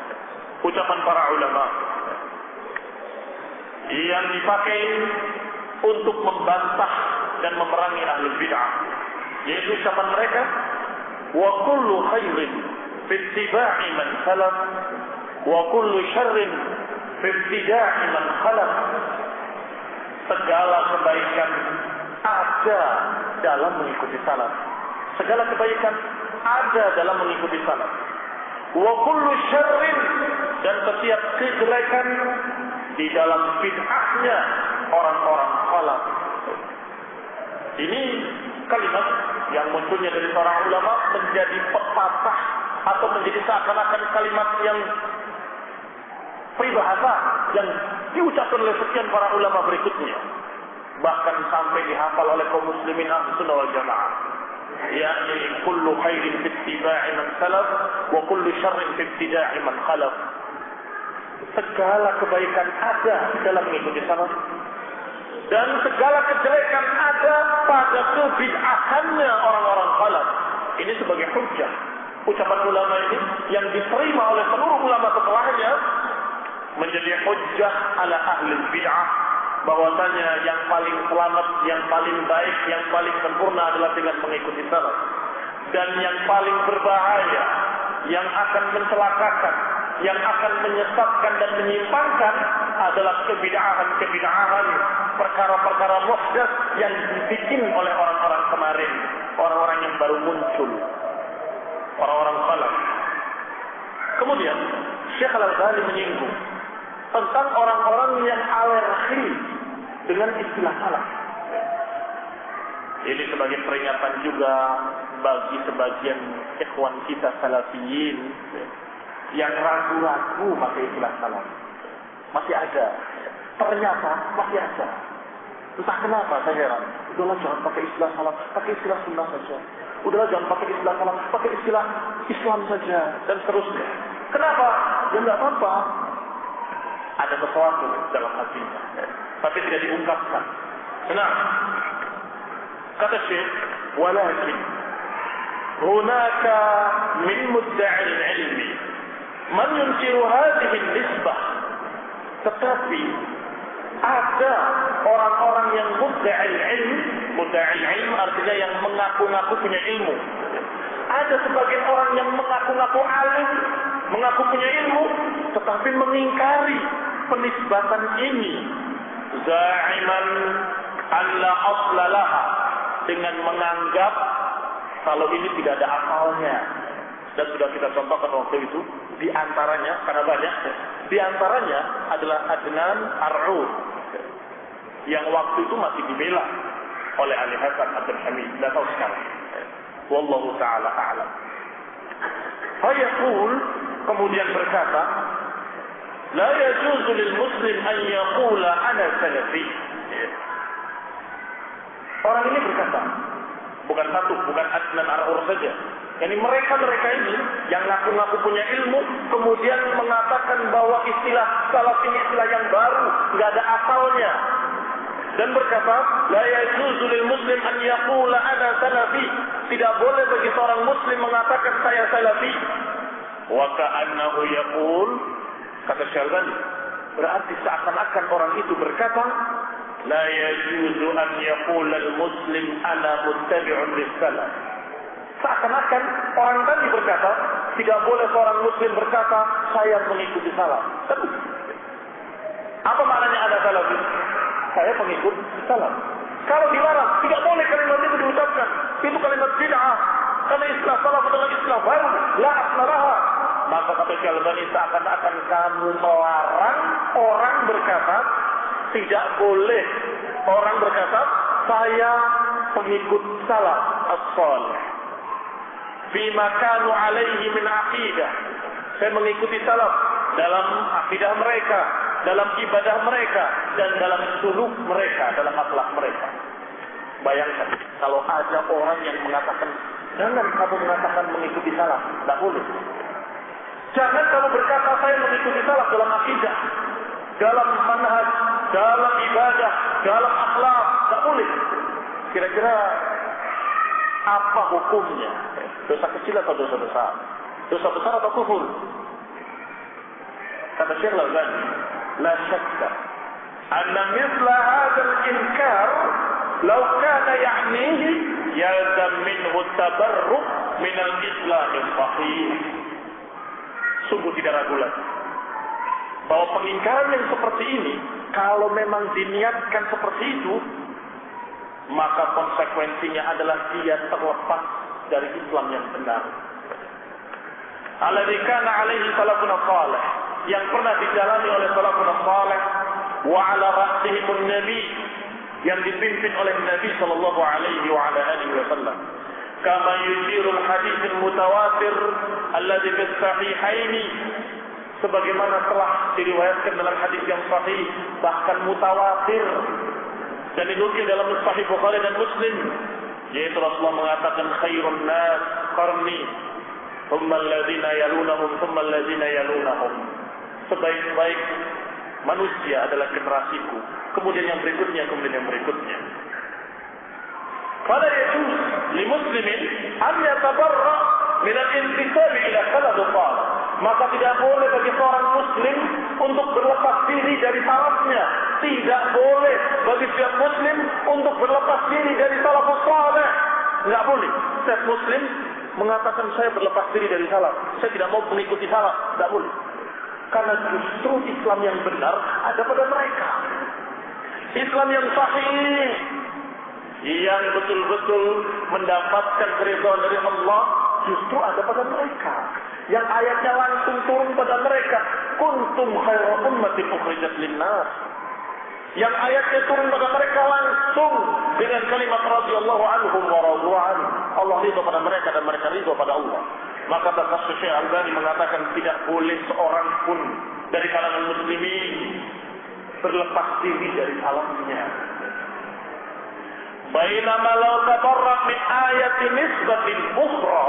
ucapan para ulama yang dipakai untuk membantah dan memerangi ahlul bid'ah, yaitu ucapan mereka, wa kullu khairin fi ittiba'i man salaf wa kullu syarrin fi ibtida'i man khalaf. Segala kebaikan ada dalam mengikuti salaf, segala kebaikan ada dalam mengikuti salaf. Wa kullu syarrin, dan setiap kejelekan di dalam bid'ahnya orang-orang khalaf. Ini kalimat yang munculnya dari para ulama menjadi pepatah atau menjadi seakan-akan kalimat yang peribahasa yang diucapkan oleh sekian para ulama berikutnya, bahkan sampai dihafal oleh kaum muslimin Ahlus Sunnah wal Jamaah, yakni kullu khairin fi ittiba'i man salaf wa kullu syarrin fi ibtida'i man khalaf. Segala kebaikan ada dalam mengikuti salaf, dan segala kejelekan ada pada kebid'ahannya orang-orang khalaf. Ini sebagai hujjah. Ucapan ulama ini yang diterima oleh seluruh ulama setelahnya menjadi hujjah ala ahli bid'ah, bahwasanya yang paling selamat, yang paling baik, yang paling sempurna adalah dengan mengikuti salaf. Dan yang paling berbahaya, yang akan mencelakakan, yang akan menyesatkan dan menyimpangkan adalah kebid'ahan, perkara-perkara muhdatsah yang dibikin oleh orang-orang kemarin, orang-orang yang baru muncul, orang-orang salaf. Kemudian Syekh Al-Albani menyinggung tentang orang-orang yang alergi dengan istilah salaf. Ini sebagai peringatan juga bagi sebagian ikhwan kita salafiyin yang ragu-ragu pakai istilah salaf. Masih ada, ternyata masih ada. Entah kenapa saya heran. Udahlah jangan pakai istilah salaf, pakai istilah sunnah saja. Udahlah jangan pakai istilah salaf, pakai istilah Islam saja, dan seterusnya. Kenapa? Ya enggak apa-apa. Ada sesuatu dalam hatinya, tapi tidak diungkapkan. Nah, kata Syekh, walakin hunaka min mudda'il ilmi man yunkiru hadhihi nisbah. Tetapi Ada orang-orang yang mudda'il ilm artinya yang mengaku-ngaku punya ilmu. Ada sebagian orang yang mengaku-ngaku alim, mengaku punya ilmu, tetapi mengingkari penisbatan ini. Za'iman alla asla laha, dengan menganggap kalau ini tidak ada asalnya. Dan sudah kita contohkan waktu itu, di antaranya, karena banyak, di antaranya adalah Adnan Ar-Rud, yang waktu itu masih dibela oleh Ali Hasan Abdul Hamid. Tidak tahu sekarang. Wallahu ta'ala a'lam. Fayaqul, kemudian berkata, la yajuzu lil muslim an yaqula ana salafi. Orang ini berkata, bukan satu, bukan Adnan Ar-Rud saja. Yani mereka ini yang ngaku-ngaku punya ilmu, kemudian mengatakan bahwa istilah salaf ini istilah yang baru, nggak ada asalnya. Dan berkata, la yajuzu lil muslim an yaqula ana salafi. Tidak boleh bagi seorang muslim mengatakan saya salafi. Wa ka'annahu yaqul, kata Syalbani, berarti seakan-akan orang itu berkata, la yajuzu an yaqula al muslim ana muttabi'un lis salaf. Seakan-akan orang tadi berkata, tidak boleh seorang muslim berkata saya mengikuti salaf. Apa maknanya ada salafi? Saya pengikut salaf. Kalau dilarang, tidak boleh kalimat itu diucapkan. Itu kalimat bid'ah. Karena istilah salaf adalah istilah baru, la asnaraha. Maka kata Syalbani, seakan-akan kamu melarang orang berkata, tidak boleh orang berkata saya pengikut salaf as-salih. Fima kanu alaihi min aqidah. Saya mengikuti salaf dalam akidah mereka, dalam ibadah mereka, dan dalam suluk mereka, dalam akhlak mereka. Bayangkan, kalau ada orang yang mengatakan, jangan kamu mengatakan mengikuti salaf, tidak boleh. Jangan kamu berkata saya mengikuti salaf dalam akidah, dalam manhaj, dalam ibadah, dalam akhlak, tidak boleh. Kira-kira apa hukumnya? Dosa kecil atau dosa besar? Dosa besar atau kufur? Kata Syekh Al-Albani, la syakka anna mithla hadzal inkar law kana ya'nihi yalzam minhu tabarruk min al-islam as-sahih. Sungguh tidak ragu lagi bahwa pengingkaran yang seperti ini, kalau memang diniatkan seperti itu, maka konsekuensinya adalah dia terlepas dari Islam yang benar. Alladzi kana alaihi salafun salih, yang pernah dijalani oleh salafun salih, wa ala ra'sihim nabi, yang dipimpin oleh Nabi sallallahu alaihi wa ala alihi wasallam. Kama yusirul hadits mutawatir alladzi fi sahihaini, sebagaimana telah diriwayatkan dalam hadis yang sahih, bahkan mutawatir, dan dinukil dalam Sahih Bukhari dan Muslim, yaitu Rasulullah mengatakan khairun nas qarni thumma alladhina yalunahum thumma alladhina yalunahum. Sebaik-baik manusia adalah generasiku, kemudian yang berikutnya, kemudian yang berikutnya. Fala yajuz li muslimin an yatabarra min al-intisab ila salaf salih. Maka tidak boleh bagi seorang muslim untuk berlepas diri dari salafnya. Tidak boleh bagi setiap muslim untuk berlepas diri dari salafus salih. Tidak boleh. Setiap muslim mengatakan saya berlepas diri dari salaf, saya tidak mau mengikuti salaf. Tidak boleh. Karena justru Islam yang benar ada pada mereka. Islam yang sahih, yang betul-betul mendapatkan keridhaan dari Allah, justru ada pada mereka. Yang ayatnya langsung turun pada mereka, kuntum khairu ummatin ukhrijat linnas. Yang ayatnya turun pada mereka langsung dengan kalimat radhiyallahu anhum wa radu an. Allah ridha pada mereka dan mereka ridha pada Allah. Maka kata Syekh Al-Albani mengatakan tidak boleh seorang pun dari kalangan muslimin berlepas diri dari salafnya. Bainama law tabarra min ayatin nisbatin ukhra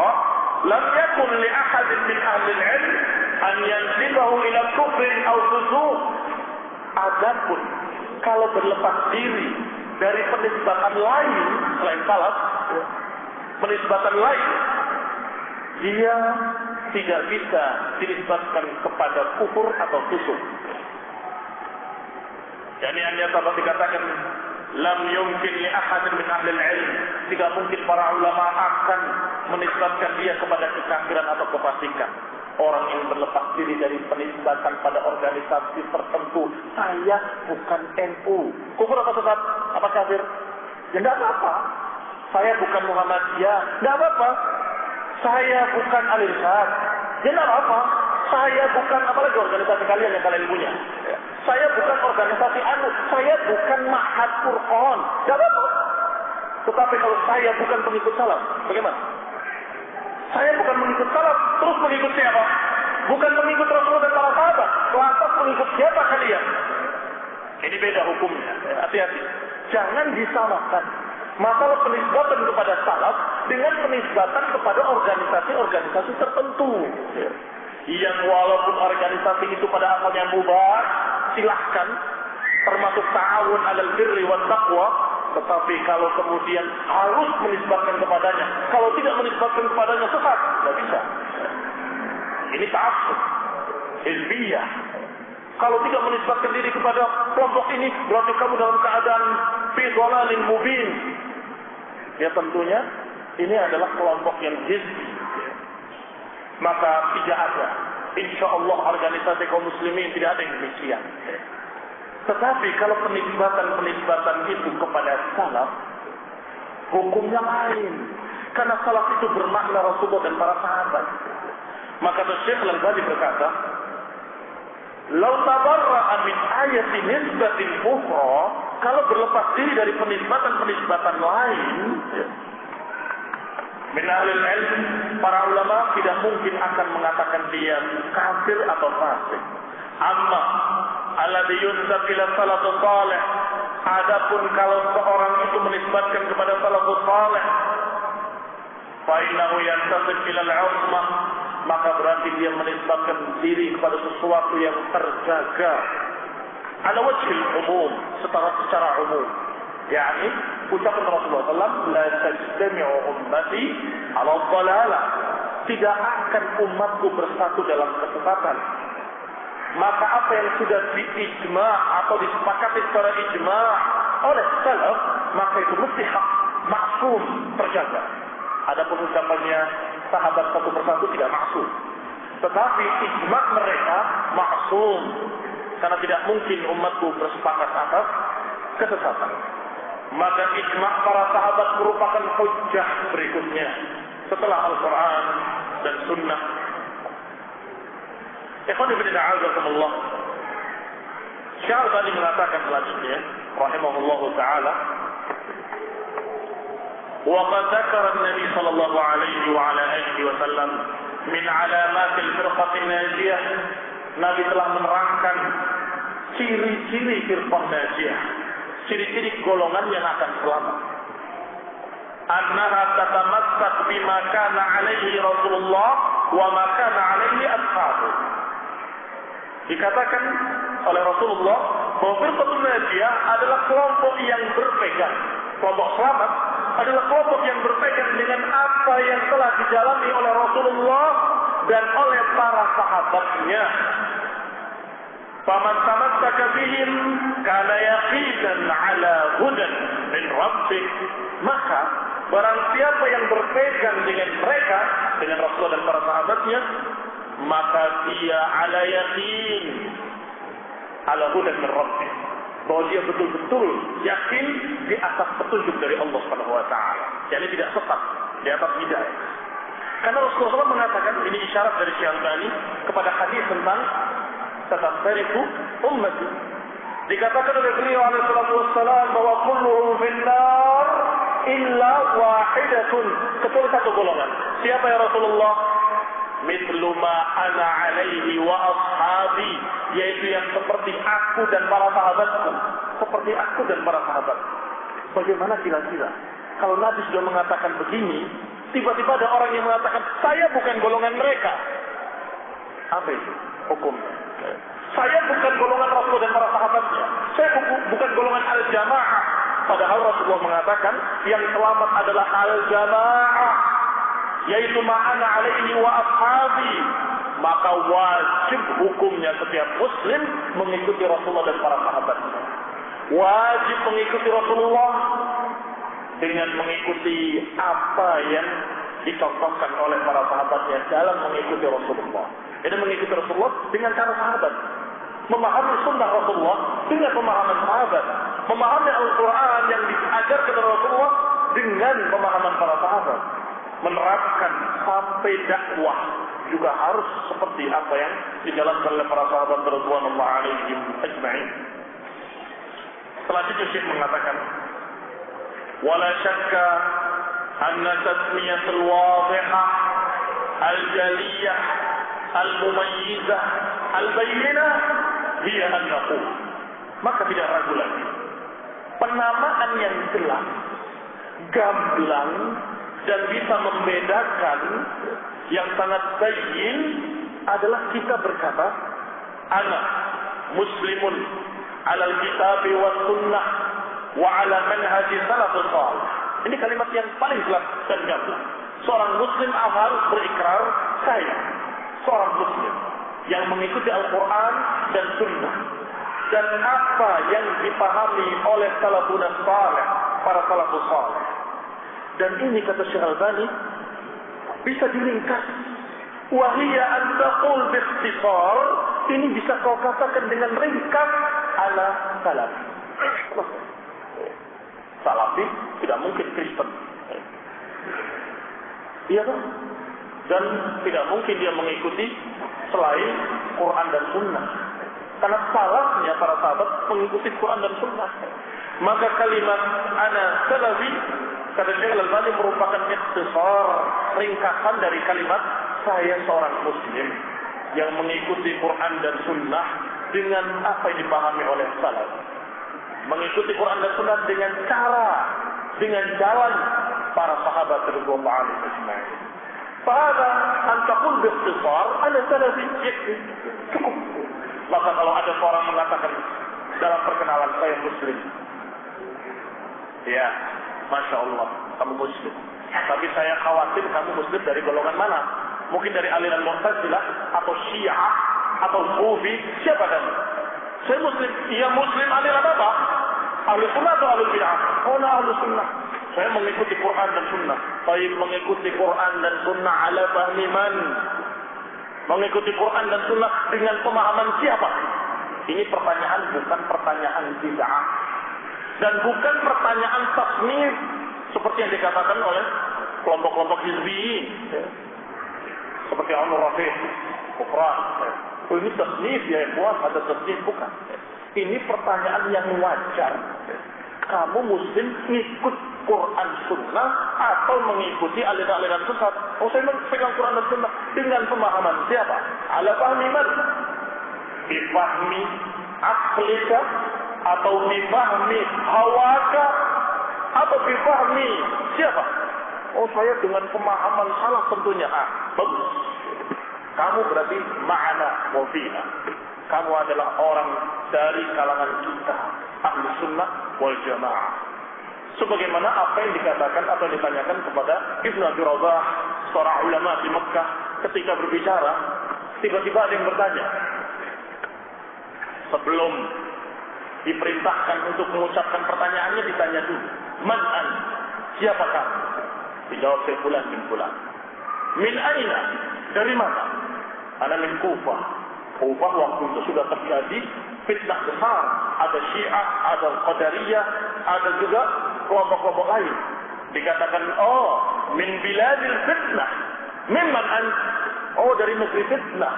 lam yakun li ahadin min ahli al-'ilm an yansibahu ila kufrin aw fusuq. Adapun kalau berlepas diri dari penisbatan lain selain salaf, penisbatan lain, dia tidak bisa dinisbatkan kepada kufur atau fusuk. Yani hanya sahabat dikatakan lam yumkin li ahadin min ahli ilm, tidak mungkin para ulama akan menisbatkan dia kepada kekafiran atau kefasikan. Orang yang berlepas diri dari penisbatan pada organisasi tertentu, saya bukan NU, kufur apa sesat, apa kafir? Ya tidak apa-apa. Saya bukan Muhammadiyah, tidak apa-apa. Saya bukan Al-Irsyad, ya tidak apa-apa. Saya bukan apalagi organisasi kalian yang kalian punya. Saya bukan organisasi anu, saya bukan Ma'had Quran, tidak apa-apa. Tetapi kalau saya bukan pengikut salaf, bagaimana? Saya bukan mengikut salaf, terus mengikut siapa? Bukan mengikut Rasulullah dan para sahabat. Lantas mengikut siapa kalian? Ini beda hukumnya. Hati-hati. Jangan disamakan masalah penisbatan kepada salaf dengan penisbatan kepada organisasi-organisasi tertentu. Yang walaupun organisasi itu pada asalnya mubah, silahkan, termasuk ta'awun 'alal birri wat taqwa, tetapi kalau kemudian harus menisbatkan kepadanya, kalau tidak menisbatkan kepadanya sesat, tidak bisa. Ini ta'assub, hizbiyah. Kalau tidak menisbatkan diri kepada kelompok ini, berarti kamu dalam keadaan fi dhalalin mubin. Ya tentunya ini adalah kelompok yang hizbi. Maka tidak ada, insya Allah organisasi kaum muslimin tidak ada yang demikian. Tetapi kalau penisbatan itu kepada salaf, hukumnya lain. Karena salaf itu bermakna Rasulullah dan para sahabat. Maka Syekh Al-Albani berkata, "Lau tabarra'a min ayati nisbatin ukhra," kalau berlepas diri dari penisbatan lain, min ahlil ilm, para ulama tidak mungkin akan mengatakan dia kafir atau fasik. Amma alladhi yunsab ila salafus salih, adapun kalau seorang itu menisbatkan kepada salafus salih, fa innahu yantasib ila al-'usmah, maka berarti dia menisbatkan diri kepada sesuatu yang terjaga ala wajhil umum, secara umum. Yani ucapan Rasulullah SAW, la tajtami'u ummati ala dhalalah, tidak akan umatku bersatu dalam kesesatan. Maka apa yang sudah diijma' atau disepakati secara ijma' oleh salaf, maka itu mesti hak, maksum, terjaga. Adapun ucapannya sahabat satu persatu tidak maksum. Tetapi ijma' mereka maksum, karena tidak mungkin umatku bersepakat atas kesesatan. Maka ijma' para sahabat merupakan hujjah berikutnya setelah Al-Quran dan Sunnah. Ikhwan fillah a'azakumullah. Syekh tadi mengatakan selanjutnya, rahimahullahu taala, wa qad dzakara an-nabi sallallahu alaihi wa ala alihi wasallam min alamatil firqatin najiyah. Nabi telah menerangkan ciri-ciri firqah najiyah, ciri-ciri golongan yang akan selamat. Annaha tatamassak bima kana alaihi Rasulullah wa ma kana alaihi ashabu. Dikatakan oleh Rasulullah bahwa firqatul najiyah adalah kelompok yang berpegang, kelompok selamat adalah kelompok yang berpegang dengan apa yang telah dijalani oleh Rasulullah dan oleh para sahabatnya. Faman tamassaka bihim kana yaqinan ala hudan min rabbih, maka barang siapa yang berpegang dengan mereka, dengan Rasulullah dan para sahabatnya, maka dia ala yaqin ala hudan min rabbih, bahwa dia betul-betul yakin di atas petunjuk dari Allah Subhanahu wa taala. Jadi tidak sesat, di atas hidayah. Karena Rasulullah mengatakan, ini isyarat dari Syekh Al-Albani kepada hadis tentang tatafariqu ummati. Dikatakan oleh beliau alaihi salatu wassalam bahwa kulluhum finnar illa wahidatun, kecuali satu golongan. Siapa ya Rasulullah? Mithlu ma ana alaihi wa ashabi, yaitu yang seperti aku dan para sahabatku. Seperti aku dan para sahabat. Bagaimana kira-kira kalau Nabi sudah mengatakan begini, tiba-tiba ada orang yang mengatakan saya bukan golongan mereka? Apa itu hukumnya? Saya bukan golongan Rasul dan para sahabatnya. Saya bukan golongan al-jamaah. Padahal Rasulullah mengatakan yang selamat adalah al-jamaah, yaitu ma'ana alaihi wa ashabi. Maka wajib hukumnya setiap muslim mengikuti Rasulullah dan para sahabatnya. wajib mengikuti Rasulullah dengan mengikuti apa yang dicontohkan oleh para sahabatnya dalam mengikuti Rasulullah. Jadi mengikuti Rasulullah dengan cara sahabat, memahami sunnah Rasulullah dengan pemahaman sahabat, memahami Al-Quran yang diajarkan oleh Rasulullah dengan pemahaman para sahabat, menerapkan sampai dakwah juga harus seperti apa yang dijalankan oleh para sahabat radhiyallahu alaihim ajma'in. Selanjutnya Syekh mengatakan, wala syakka anna tasmiyatul wadihah al-jaliyah al-mumayyizah al-bayyinah hiya an-naqul. Maka tidak ragu lagi, penamaan yang jelas, gamblang dan bisa membedakan yang sangat bayyin adalah kita berkata, ana muslimun alal kitabi was sunnah wa ala manhaji salafus salih. Ini kalimat yang paling jelas dan gamblang. Seorang muslim harus berikrar, saya seorang muslim yang mengikuti Al-Quran dan sunnah dan apa yang dipahami oleh salafun salih, para salafus salih. Dan ini kata Syekh Al-Albani bisa diringkas. Wahiyya an taqul bi ikhtisar, ini bisa kau katakan dengan ringkas ala salafi. Salafi tidak mungkin Kristen. Iya kan? Dan tidak mungkin dia mengikuti selain Quran dan Sunnah. Karena salafnya para sahabat mengikuti Quran dan Sunnah. Maka kalimat ana salafi kata Syekh Al-Albani merupakan ikhtisar, ringkasan dari kalimat saya seorang muslim yang mengikuti Quran dan Sunnah dengan apa yang dipahami oleh salaf. Mengikuti Quran dan Sunnah dengan cara, dengan jalan para sahabat radhiyallahu anhum ajma'in. Fahada an taqul bi ikhtisar ana salafi, cukup. Maka kalau ada seorang mengatakan dalam perkenalan saya muslim, ya, Masya Allah, kamu muslim. Tapi saya khawatir kamu muslim dari golongan mana? Mungkin dari aliran Mu'tazilah atau Syiah atau Sufi. Siapa kamu? Saya muslim. Iya muslim aliran apa? Ahlu sunnah atau ahlu bid'ah? Oh, nah, ahlu sunnah. Saya mengikuti Quran dan sunnah. Baik, mengikuti Quran dan sunnah ala fahmi man? Mengikuti Quran dan sunnah dengan pemahaman siapa? Ini pertanyaan bukan pertanyaan bid'ah. Dan bukan pertanyaan tasnif seperti yang dikatakan oleh kelompok-kelompok hizbiyin, seperti Al-Rafiq, Kufran. Oh, ini tasnif ya ikhwan, ada tasnif bukan. Ini pertanyaan yang wajar. Kamu muslim ikut Quran Sunnah atau mengikuti aliran-aliran sesat? Oh, saya pegang Quran dan Sunnah dengan pemahaman siapa? Ala fahmi man? Bifahmi aklika atau bifahmi hawaka atau bifahmi siapa? Oh, saya dengan pemahaman salah tentunya. Bagus. Kamu berarti ma'ana wafiha. Kamu adalah orang dari kalangan kita, ahli sunnah wal jamaah. Sebagaimana apa yang dikatakan atau ditanyakan kepada Ibnu Abi Rabah, seorang ulama di Mekah, ketika berbicara, tiba-tiba ada yang bertanya. Sebelum diperintahkan untuk mengucapkan pertanyaannya, ditanya dulu, man'an, siapa kamu? Dijawab fulan bin fulan. Min aina? Dari mana? Ana min Kufah. Kufah waktu itu sudah terjadi fitnah besar. Ada Syiah, ada Qadariyah, ada juga kelompok-kelompok lain. Dikatakan, oh, min biladil fitnah. Mimman an? Oh, dari negeri fitnah.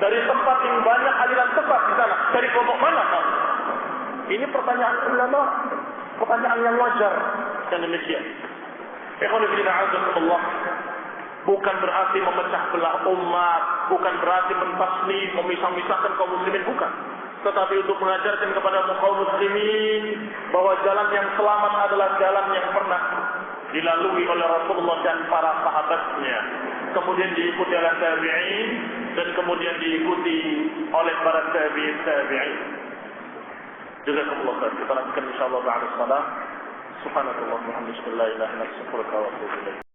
Dari tempat yang banyak aliran sesat di sana. Dari kelompok mana kamu? Ini pertanyaan ulama, pertanyaan yang wajar dan demikian. Ikhwan fillah a'azakumullah. Bukan berarti memecah belah umat, bukan berarti mentasnif, memisah-misahkan kaum muslimin, bukan. Tetapi untuk mengajarkan kepada kaum muslimin bahwa jalan yang selamat adalah jalan yang pernah dilalui oleh Rasulullah dan para sahabatnya, kemudian diikuti oleh tabi'in, dan kemudian diikuti oleh para tabi'in. Jazakumullah khair. Kita lanjutkan insyaallah ba'da shalah. Subhanallah wa bihamdihi, la ilaha illa anta, astaghfiruka wa atubu ilaik.